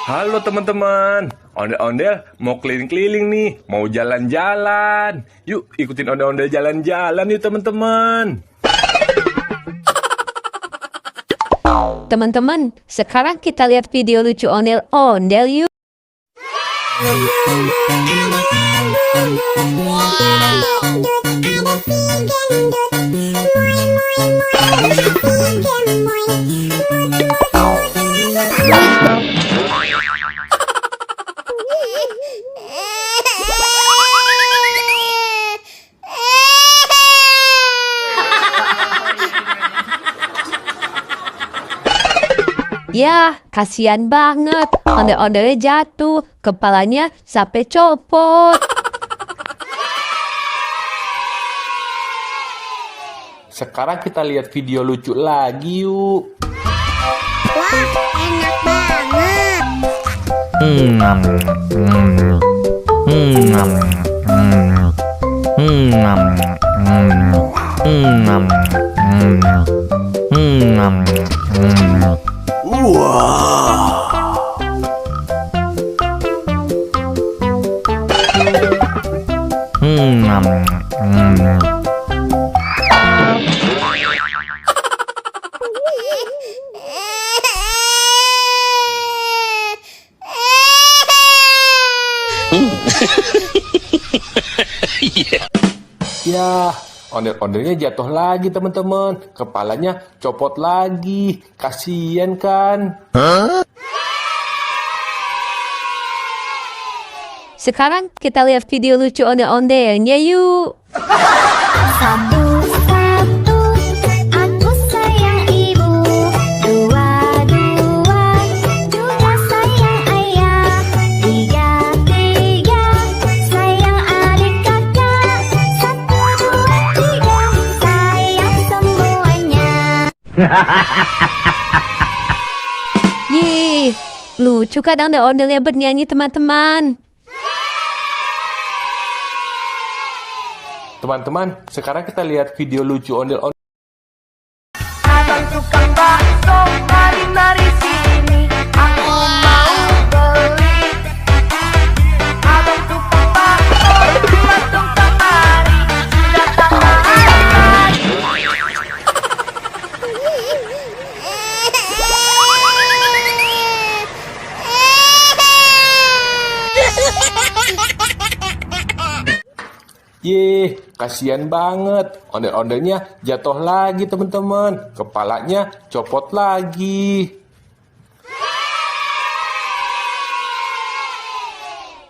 Halo teman-teman, ondel-ondel mau keliling-keliling nih, mau jalan-jalan. Yuk ikutin ondel-ondel jalan-jalan yuk teman-teman. Teman-teman, sekarang kita lihat video lucu ondel-ondel yuk. Ya, kasihan banget. Ondel-ondelnya jatuh, kepalanya sampai copot. Sekarang kita lihat video lucu lagi yuk. Wah, enak banget. Ya, ondel-ondelnya jatuh lagi teman-teman. Kepalanya copot lagi. Kasian kan? Sekarang kita lihat video lucu ondel-ondelnya yuk. Satu-satu, aku sayang ibu. Dua-dua, juga sayang ayah. Tiga-tiga, sayang adik kakak. Satu, dua, tiga, sayang semuanya. Yeay, lucu kan ondel-ondelnya bernyanyi teman-teman. Teman-teman, sekarang kita lihat video lucu ondel-ondel. Abang tukang bakso, mari-mari sini. Aku mau beli. Abang tukang bakso, langsung kemari. Sudah tak tahan lagi. Ye, kasihan banget. Ondel-ondelnya jatuh lagi teman-teman. Kepalanya copot lagi.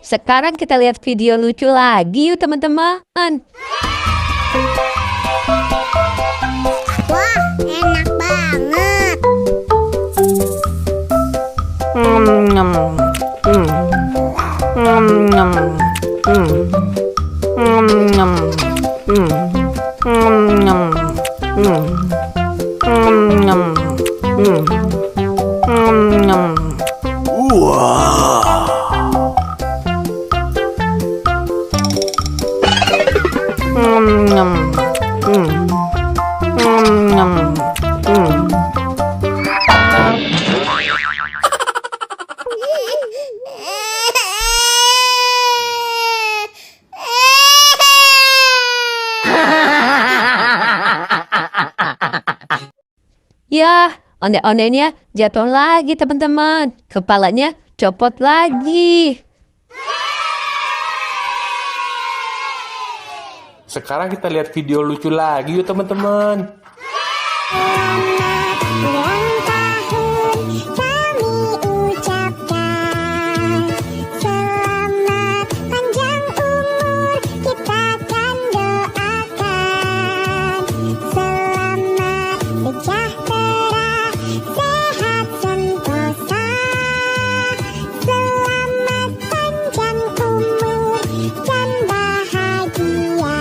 Sekarang kita lihat video lucu lagi yuk teman-teman. Wah, enak banget. Ya, ondel-ondelnya jatuh lagi teman-teman. Kepalanya copot lagi. Sekarang kita lihat video lucu lagi yuk teman-teman. Ulang tahun kami ucapkan. Selamat panjang umur kita kan doakan. Selamat sejahtera, sehat sentosa. Selamat panjang umur dan bahagia.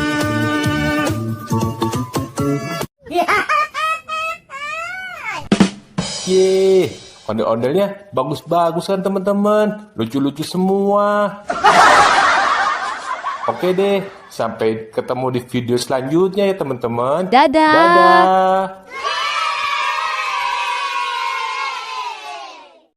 Ye, ondel-ondelnya bagus-bagus kan teman-teman. Lucu-lucu semua. Oke deh, sampai ketemu di video selanjutnya ya teman-teman. Dadah. Dadah.